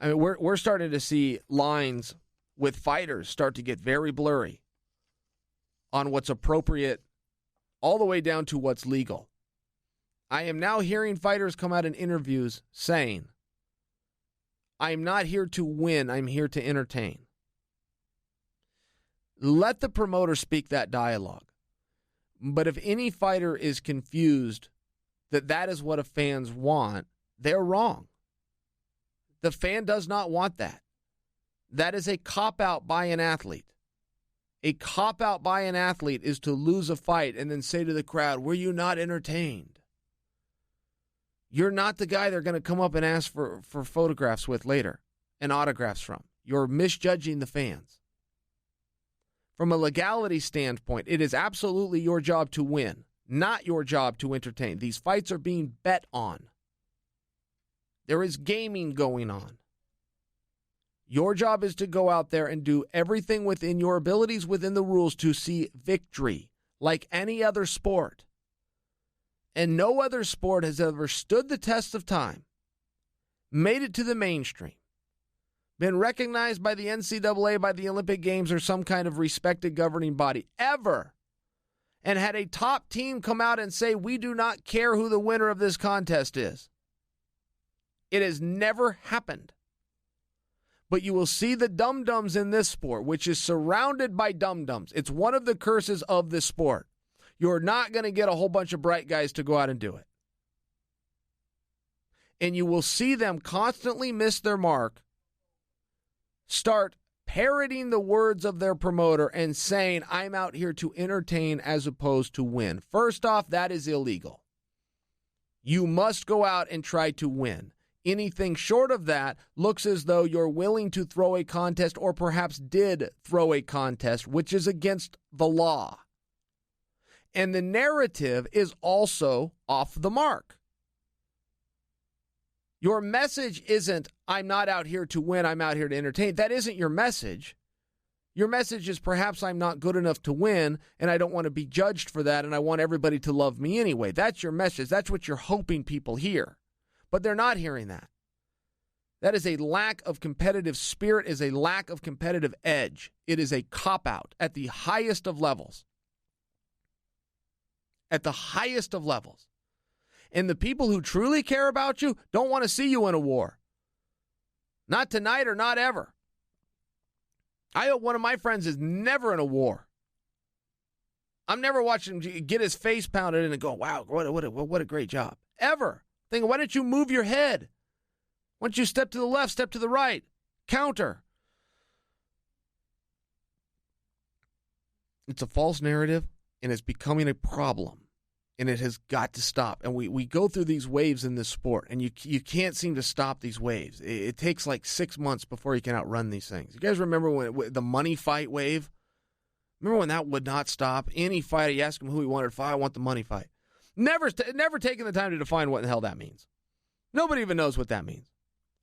I mean, we're starting to see lines with fighters start to get very blurry on what's appropriate all the way down to what's legal. I am now hearing fighters come out in interviews saying, I'm not here to win, I'm here to entertain. Let the promoter speak that dialogue. But if any fighter is confused that that is what fans want, they're wrong. The fan does not want that. That is a cop-out by an athlete. A cop-out by an athlete is to lose a fight and then say to the crowd, were you not entertained? You're not the guy they're going to come up and ask for photographs with later and autographs from. You're misjudging the fans. From a legality standpoint, it is absolutely your job to win, not your job to entertain. These fights are being bet on. There is gaming going on. Your job is to go out there and do everything within your abilities, within the rules, to see victory, like any other sport. And no other sport has ever stood the test of time, made it to the mainstream, been recognized by the NCAA, by the Olympic Games, or some kind of respected governing body, ever, and had a top team come out and say, we do not care who the winner of this contest is. It has never happened. But you will see the dum-dums in this sport, which is surrounded by dum-dums. It's one of the curses of this sport. You're not going to get a whole bunch of bright guys to go out and do it. And you will see them constantly miss their mark, start parroting the words of their promoter and saying, I'm out here to entertain as opposed to win. First off, that is illegal. You must go out and try to win. Anything short of that looks as though you're willing to throw a contest or perhaps did throw a contest, which is against the law. And the narrative is also off the mark. Your message isn't, I'm not out here to win, I'm out here to entertain. That isn't your message. Your message is perhaps I'm not good enough to win, and I don't want to be judged for that, and I want everybody to love me anyway. That's your message. That's what you're hoping people hear. But they're not hearing that. That is a lack of competitive spirit, is a lack of competitive edge. It is a cop-out at the highest of levels. At the highest of levels. And the people who truly care about you don't want to see you in a war. Not tonight or not ever. I hope one of my friends is never in a war. I'm never watching him get his face pounded in and go, wow, what a great job. Ever. Think, why don't you move your head? Why don't you step to the left, step to the right? Counter. It's a false narrative, and it's becoming a problem, and it has got to stop. And we go through these waves in this sport, and you can't seem to stop these waves. It takes like 6 months before you can outrun these things. You guys remember when the money fight wave? Remember when that would not stop? Any fighter, you ask him who he wanted to fight, I want the money fight. Never taken the time to define what the hell that means. Nobody even knows what that means.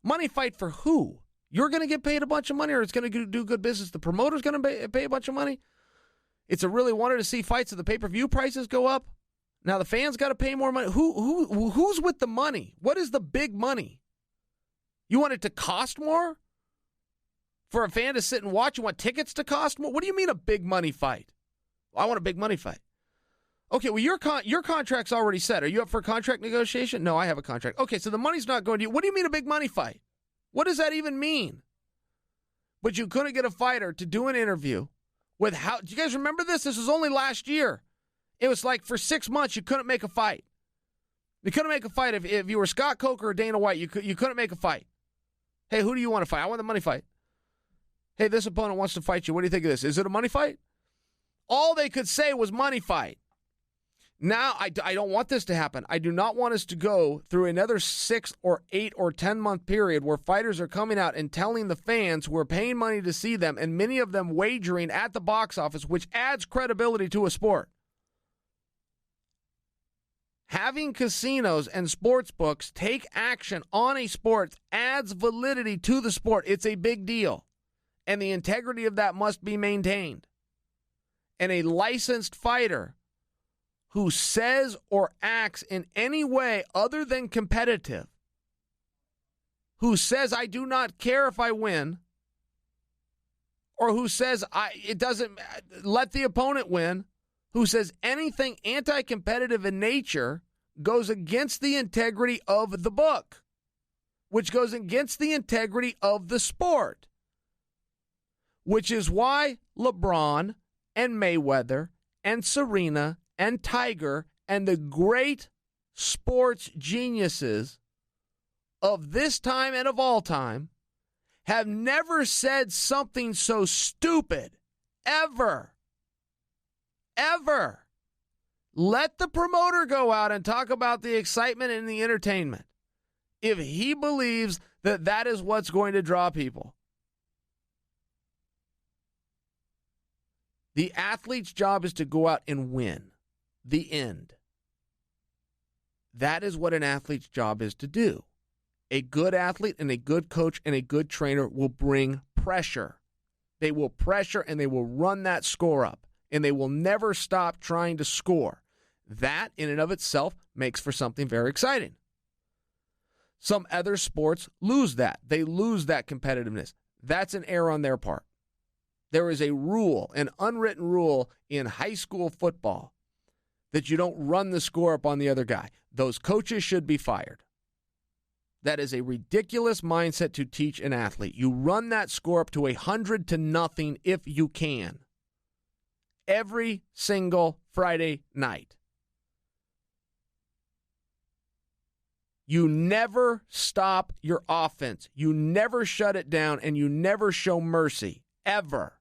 Money fight for who? You're going to get paid a bunch of money, or it's going to do good business? The promoter's going to pay a bunch of money? It's a really wanted to see fights so the pay-per-view prices go up? Now the fans got to pay more money. Who's with the money? What is the big money? You want it to cost more? For a fan to sit and watch? You want tickets to cost more? What do you mean a big money fight? I want a big money fight. Okay, well, your contract's already set. Are you up for contract negotiation? No, I have a contract. Okay, so the money's not going to you. What do you mean a big money fight? What does that even mean? But you couldn't get a fighter to do an interview with how... Do you guys remember this? This was only last year. It was like for 6 months, you couldn't make a fight. You couldn't make a fight. If you were Scott Coker or Dana White, you couldn't make a fight. Hey, who do you want to fight? I want the money fight. Hey, this opponent wants to fight you. What do you think of this? Is it a money fight? All they could say was money fight. Now, I don't want this to happen. I do not want us to go through another 6 or 8 or 10 month period where fighters are coming out and telling the fans who are paying money to see them, and many of them wagering at the box office, which adds credibility to a sport. Having casinos and sports books take action on a sport adds validity to the sport. It's a big deal. And the integrity of that must be maintained. And a licensed fighter who says or acts in any way other than competitive, who says, I do not care if I win, or who says, it doesn't, let the opponent win, who says anything anti-competitive in nature goes against the integrity of the book, which goes against the integrity of the sport, which is why LeBron and Mayweather and Serena and Tiger and the great sports geniuses of this time and of all time have never said something so stupid, ever. Ever. Let the promoter go out and talk about the excitement and the entertainment if he believes that that is what's going to draw people. The athlete's job is to go out and win. The end. That is what an athlete's job is to do. A good athlete and a good coach and a good trainer will bring pressure. They will pressure and they will run that score up, and they will never stop trying to score. That, in and of itself, makes for something very exciting. Some other sports lose that. They lose that competitiveness. That's an error on their part. There is a rule, an unwritten rule in high school football that you don't run the score up on the other guy. Those coaches should be fired. That is a ridiculous mindset to teach an athlete. You run that score up to 100-0 if you can. Every single Friday night. You never stop your offense. You never shut it down, and you never show mercy, ever.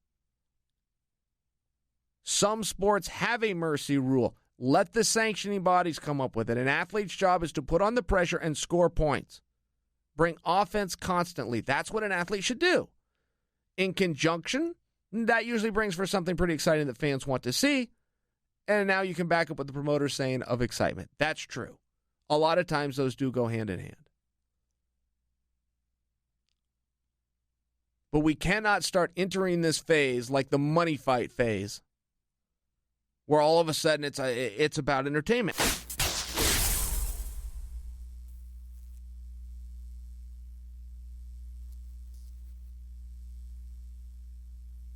Some sports have a mercy rule. Let the sanctioning bodies come up with it. An athlete's job is to put on the pressure and score points. Bring offense constantly. That's what an athlete should do. In conjunction, that usually brings for something pretty exciting that fans want to see. And now you can back up what the promoter's saying of excitement. That's true. A lot of times those do go hand in hand. But we cannot start entering this phase like the money fight phase, where all of a sudden it's about entertainment.